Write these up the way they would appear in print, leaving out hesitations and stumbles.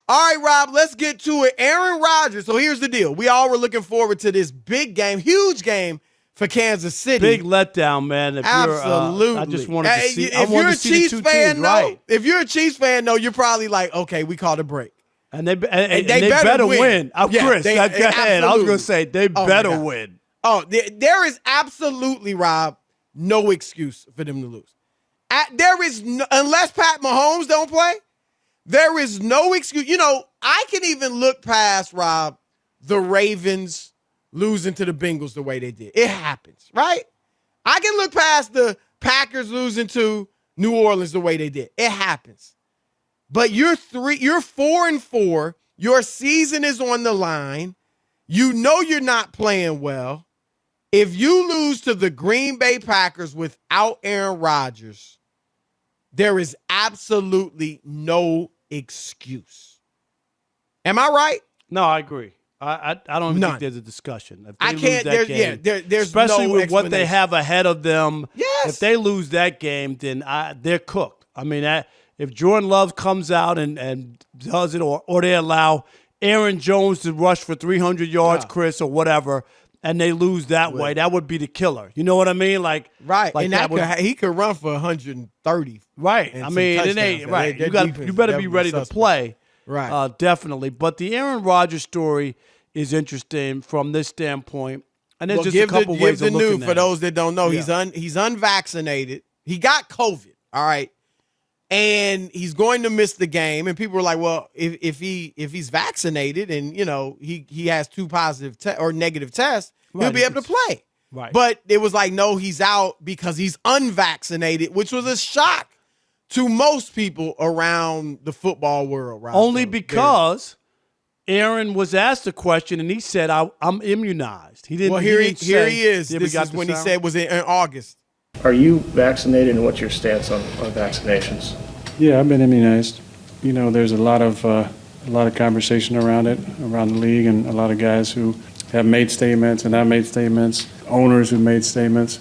All right, Rob, let's get to it. Aaron Rodgers. So here's the deal. We all were looking forward to this big game, huge game for Kansas City. Big letdown, man. Absolutely. I just wanted to see. If you're a Chiefs fan, right. If you're a Chiefs fan, you're probably like, okay, we called a break. And they better win. Chris, go ahead. I was going to say they better win. Oh, there is absolutely, Rob, no excuse for them to lose. There is unless Pat Mahomes don't play, there is no excuse. I can even look past, Rob, the Ravens losing to the Bengals the way they did. It happens, right? I can look past the Packers losing to New Orleans the way they did. It happens. But you're 4-4. Your season is on the line. You know you're not playing well. If you lose to the Green Bay Packers without Aaron Rodgers, there is absolutely no excuse. Am I right? No, I agree. I don't even think there's a discussion. If they I can't. Lose that game, there's especially no with what they have ahead of them. Yes. If they lose that game, then they're cooked. I mean, if Jordan Love comes out and does it, or they allow Aaron Jones to rush for 300 yards, Chris, or whatever, and they lose that way, that would be the killer. You know what I mean? Like he could run for 130. Right. I mean, it ain't right. You better be ready to play. Right. Definitely. But the Aaron Rodgers story is interesting from this standpoint. And there's just a couple ways of looking at it. Give the news for those that don't know. Yeah. He's unvaccinated. He got COVID. All right. And he's going to miss the game. And people were like, well, if he's vaccinated and, he has 2 positive or negative tests, he'll be able to play. Right. But it was like, no, he's out because he's unvaccinated, which was a shock to most people around the football world. Right? Only because Aaron was asked a question and he said, I'm immunized. He didn't. Well, here he is. This is when he said was in August. Are you vaccinated, and what's your stance on vaccinations? Yeah, I've been immunized. There's a lot of conversation around it, around the league, and a lot of guys who have made statements and have made statements, owners who made statements.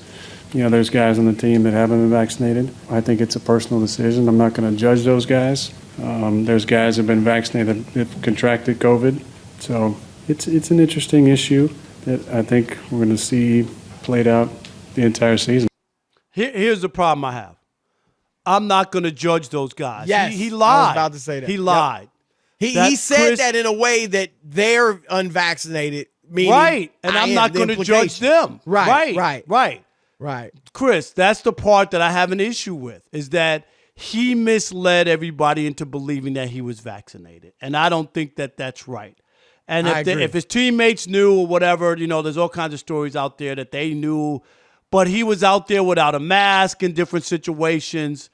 There's guys on the team that haven't been vaccinated. I think it's a personal decision. I'm not going to judge those guys. There's guys that have been vaccinated that have contracted COVID. So it's an interesting issue that I think we're going to see played out the entire season. Here's the problem I have. I'm not going to judge those guys. Yes, he lied. I was about to say that. He lied. He said that in a way that they're unvaccinated. Right, and I'm not going to judge them. Right. Chris, that's the part that I have an issue with, is that he misled everybody into believing that he was vaccinated. And I don't think that that's right. And if his teammates knew or whatever, there's all kinds of stories out there that they knew, but he was out there without a mask in different situations.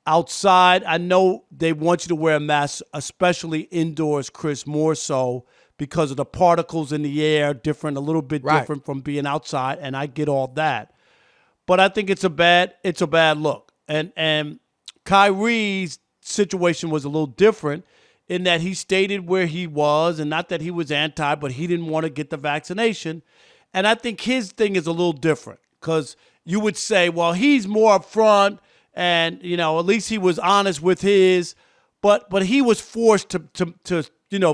Outside, I know they want you to wear a mask, especially indoors, Chris, more so because of the particles in the air, a little bit different from being outside, and I get all that. But I think it's a bad look. And Kyrie's situation was a little different in that he stated where he was, and not that he was anti, but he didn't want to get the vaccination. And I think his thing is a little different because you would say, well, he's more upfront and, at least he was honest with his, but he was forced to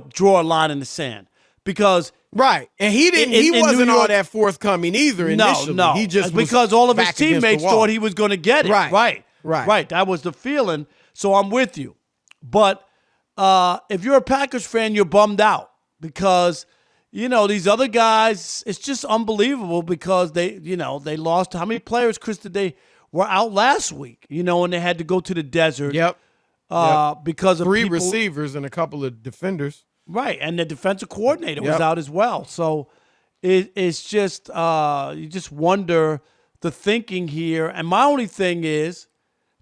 draw a line in the sand because right. And he wasn't all that forthcoming either initially. No. He just because all of his teammates thought he was going to get it. Right. That was the feeling. So I'm with you. But if you're a Packers fan, you're bummed out because, these other guys, it's just unbelievable because they lost. How many players, Chris, they were out last week, and they had to go to the desert. Yep. Because of 3 receivers and a couple of defenders. Right, and the defensive coordinator was out as well. So it's just you just wonder the thinking here. And my only thing is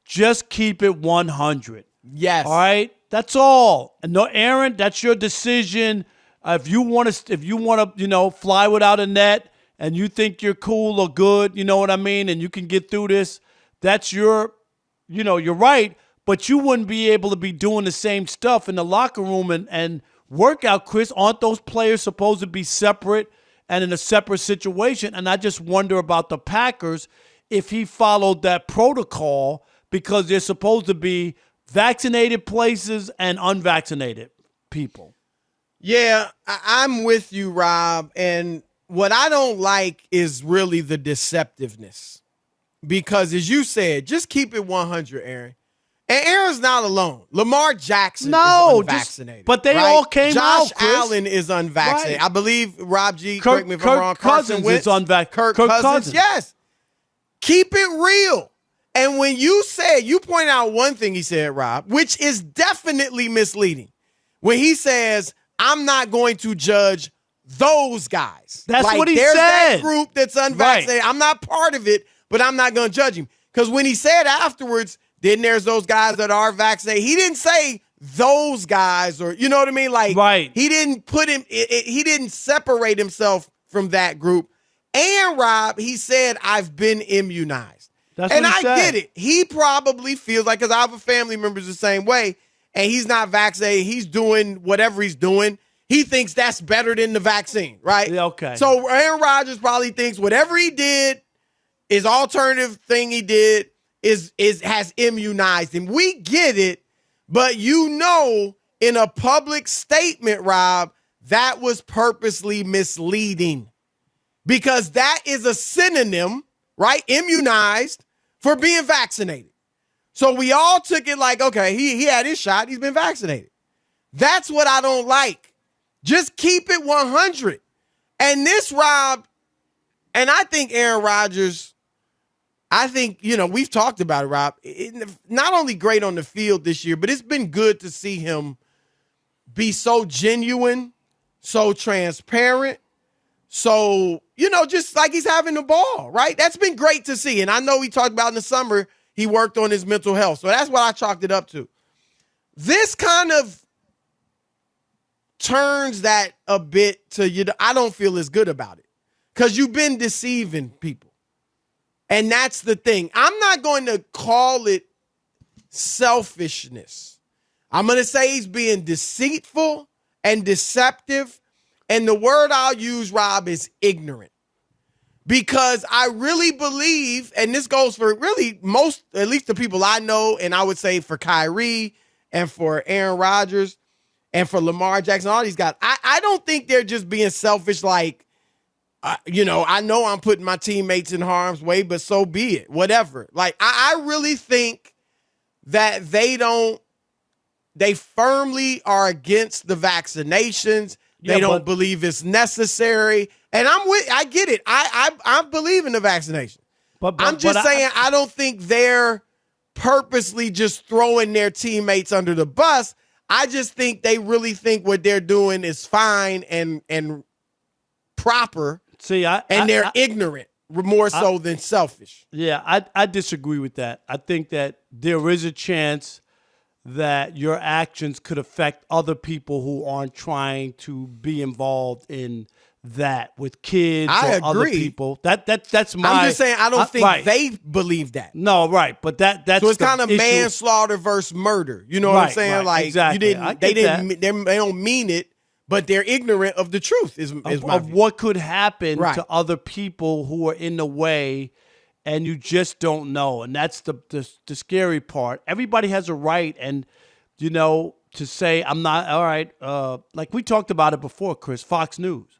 just keep it 100. Yes. All right? That's all. And no, Aaron, that's your decision. If you want to, fly without a net and you think you're cool or good, you know what I mean, and you can get through this, that's you're right. But you wouldn't be able to be doing the same stuff in the locker room and workout, Chris. Aren't those players supposed to be separate and in a separate situation? And I just wonder about the Packers if he followed that protocol because they're supposed to be vaccinated places and unvaccinated. people. Yeah, I'm with you, Rob. And what I don't like is really the deceptiveness. Because as you said, just keep it 100, Aaron. And Aaron's not alone. Lamar Jackson is unvaccinated. But they right? all came out, Josh Chris. Allen is unvaccinated. Right. I believe, Rob G, correct me if I'm wrong, Cousins is unvaccinated. Kirk Cousins, yes. Keep it real. And when you point out one thing he said, Rob, which is definitely misleading. When he says, I'm not going to judge those guys. That's like, what he there's said. That group that's unvaccinated. Right. I'm not part of it, but I'm not going to judge him. Because when he said afterwards, then there's those guys that are vaccinated. He didn't say those guys, or you know what I mean? Like, right. He didn't put him. He didn't separate himself from that group. And Rob, he said, "I've been immunized." That's and what he said. get it. He probably feels like, because I have a family members the same way, and he's not vaccinated. He's doing whatever he's doing. He thinks that's better than the vaccine, right? Yeah, okay. So Aaron Rodgers probably thinks whatever he did, his alternative thing he did, has immunized him. We get it, but in a public statement, Rob, that was purposely misleading, because that is a synonym, right? Immunized, for being vaccinated. So we all took it like, okay, he had his shot, he's been vaccinated. That's what I don't like. Just keep it 100. And this, Rob, and I think Aaron Rodgers, we've talked about it, Rob. Not only great on the field this year, but it's been good to see him be so genuine, so transparent, so, just like he's having the ball, right? That's been great to see. And I know he talked about in the summer, he worked on his mental health. So that's what I chalked it up to. This kind of turns that a bit to, I don't feel as good about it, because you've been deceiving people. And that's the thing. I'm not going to call it selfishness. I'm going to say he's being deceitful and deceptive. And the word I'll use, Rob, is ignorant. Because I really believe, and this goes for really most, at least the people I know, and I would say for Kyrie and for Aaron Rodgers and for Lamar Jackson, all these guys, I don't think they're just being selfish like, I know I'm putting my teammates in harm's way, but so be it, whatever. Like, I really think that they firmly are against the vaccinations. They don't believe it's necessary. And I get it. I believe in the vaccination. But I'm just saying, I don't think they're purposely just throwing their teammates under the bus. I just think they really think what they're doing is fine and proper. See, they're ignorant more so than selfish. Yeah, I disagree with that. I think that there is a chance that your actions could affect other people who aren't trying to be involved in that with kids or other people. That's my. I'm just saying, I don't think they believe that. No, right, but that's so it's kind of manslaughter versus murder. You know what I'm saying? Right, like, exactly. They don't mean it, but they're ignorant of the truth. Is what could happen to other people who are in the way. And you just don't know. And that's the scary part. Everybody has a right, and, to say, I'm not, all right, like we talked about it before, Chris, Fox News.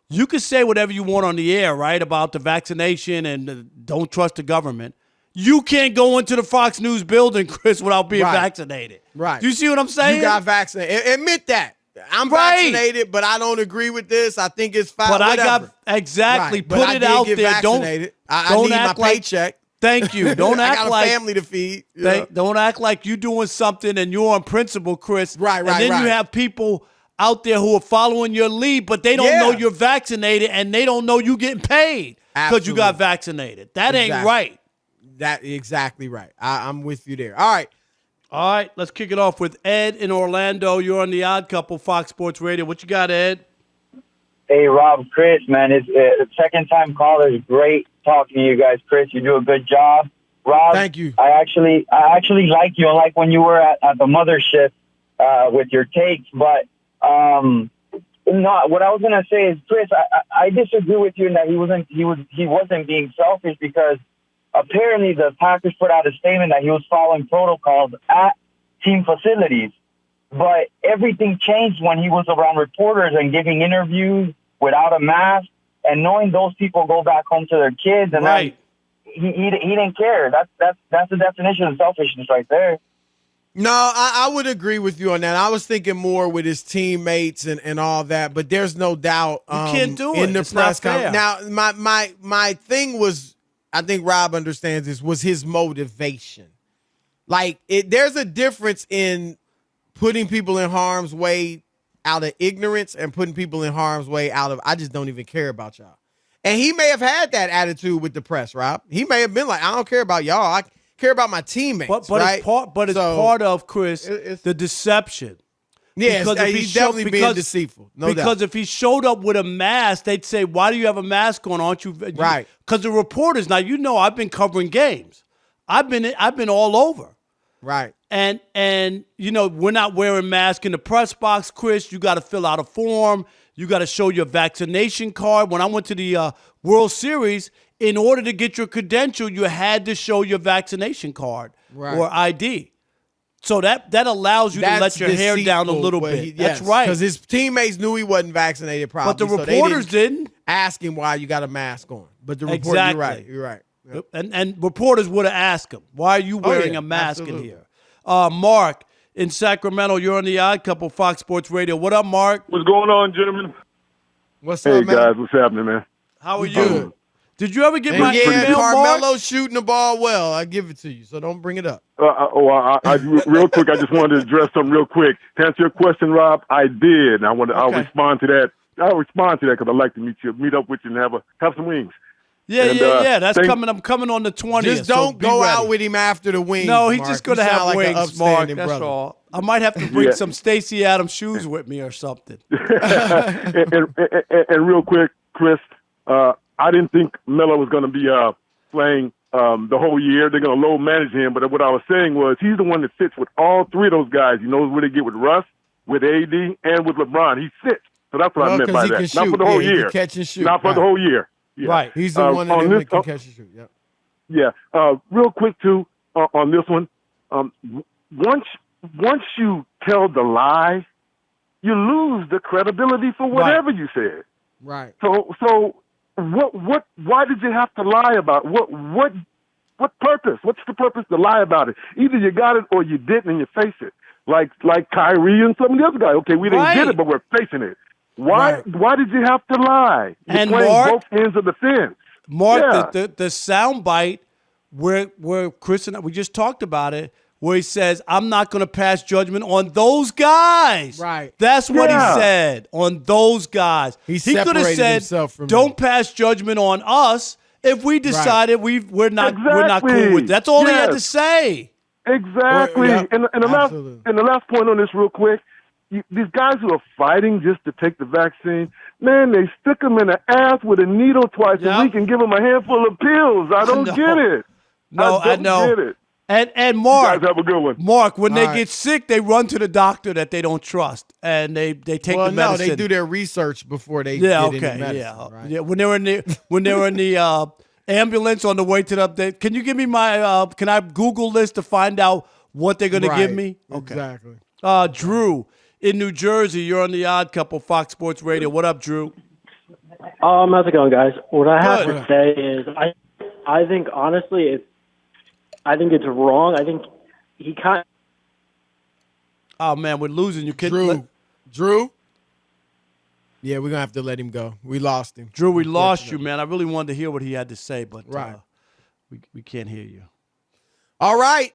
You can say whatever you want on the air, right, about the vaccination and don't trust the government. You can't go into the Fox News building, Chris, without being vaccinated. Right. Do you see what I'm saying? You got vaccinated. Admit that. I'm vaccinated, but I don't agree with this. I think it's fine. But whatever. Put it out there. Vaccinated. I need my paycheck. Thank you. Don't act I got like a family to feed. Don't act like you're doing something and you're on principle, Chris. Right. And then you have people out there who are following your lead, but they don't know you're vaccinated and they don't know you getting paid because you got vaccinated. That ain't right. That exactly right. I'm with you there. All right, let's kick it off with Ed in Orlando. You're on The Odd Couple, Fox Sports Radio. What you got, Ed? Hey, Rob, Chris, man, it's a second-time caller. It's great talking to you guys, Chris. You do a good job. Rob, thank you. I actually like you. I like when you were at the mothership with your takes. But what I was gonna say is, Chris, I disagree with you in that he wasn't being selfish, because apparently the Packers put out a statement that he was following protocols at team facilities. But everything changed when he was around reporters and giving interviews without a mask, and knowing those people go back home to their kids, and right. he didn't care. That's the definition of selfishness right there. No, I would agree with you on that. I was thinking more with his teammates and all that, but there's no doubt You can't do in it. the It's press not fair. conference. Now, my thing was, I think Rob understands this, was his motivation. Like, there's a difference in putting people in harm's way out of ignorance and putting people in harm's way out of, I just don't even care about y'all. And he may have had that attitude with the press, Rob. He may have been like, I don't care about y'all. I care about my teammates. But right? it's part of, Chris, the deception. Yeah, Because he's definitely being deceitful. No doubt. Because if he showed up with a mask, they'd say, "Why do you have a mask on? Aren't you?" Right. Because the reporters, now I've been covering games. I've been all over. Right. And we're not wearing masks in the press box, Chris. You got to fill out a form. You got to show your vaccination card. When I went to the World Series, in order to get your credential, you had to show your vaccination card or ID. So that allows you to let your hair down a little bit. That's right. Because his teammates knew he wasn't vaccinated probably. But the reporters didn't ask him why you got a mask on. But the reporter, exactly. You're right. Yep. And reporters would have asked him, why are you wearing a mask absolutely. in here? Mark in Sacramento, you're on the Odd Couple, Fox Sports Radio. What up, Mark? What's going on, gentlemen? What's Hey, up, man? guys, what's happening, man? How are you? Good. Did you ever get my yeah, email, Carmelo's Mark? shooting the ball well. I give it to you, so don't bring it up. Real quick, I just wanted to address something real quick. To answer your question, Rob, I did. And I'll respond to that. I'll respond to that because I'd like to meet up with you and have some wings. Yeah. That's coming. I'm coming on the 20th. Just don't go out with him after the wings. No, he's Mark. just going to You sound have like an wings, Mark. upstanding That's brother. all. I might have to bring some Stacey Adams shoes with me or something. and real quick, Chris, I didn't think Melo was going to be playing the whole year. They're going to low manage him. But what I was saying was he's the one that sits with all three of those guys. He knows where they get with Russ, with AD, and with LeBron. He sits. So that's what I meant by that. Not for the whole year. Catch and shoot. Not for the whole year. Yeah. Right. He's the one that can catch and shoot. Yep. Yeah. Real quick, too, on this one. Once you tell the lie, you lose the credibility for whatever you said. Right. So why did you have to lie about it? What purpose? What's the purpose to lie about it? Either you got it or you didn't and you face it. Like Kyrie and some of the other guy. Okay, we didn't get it, but we're facing it. Why did you have to lie? You're And playing Mark, both ends of the fence. Mark, the soundbite where Chris and I, we just talked about it, where he says, I'm not going to pass judgment on those guys. Right. That's what he said, on those guys. He could have said, himself from don't pass judgment on us if we decided we're not cool with it. That's all he had to say. Exactly. And the last point on this real quick, these guys who are fighting just to take the vaccine, man, they stick them in the ass with a needle twice a week and give them a handful of pills. I don't get it. No, I know. Get it. And Mark, you guys have a good one. Mark, when they get sick, they run to the doctor that they don't trust, and they take the medicine. No, they do their research before they get any medicine. Right? Yeah. When they were in the ambulance on the way to the update, can you give me my? Can I Google this to find out what they're going to give me? Okay. Exactly. Drew in New Jersey, you're on the Odd Couple, Fox Sports Radio. What up, Drew? How's it going, guys? What I have to say is, I think honestly, I think it's wrong. I think he can't. Oh man, we're losing. You Drew. Yeah, we're gonna have to let him go. We lost him. Drew, we lost you, man. I really wanted to hear what he had to say, but we can't hear you. All right.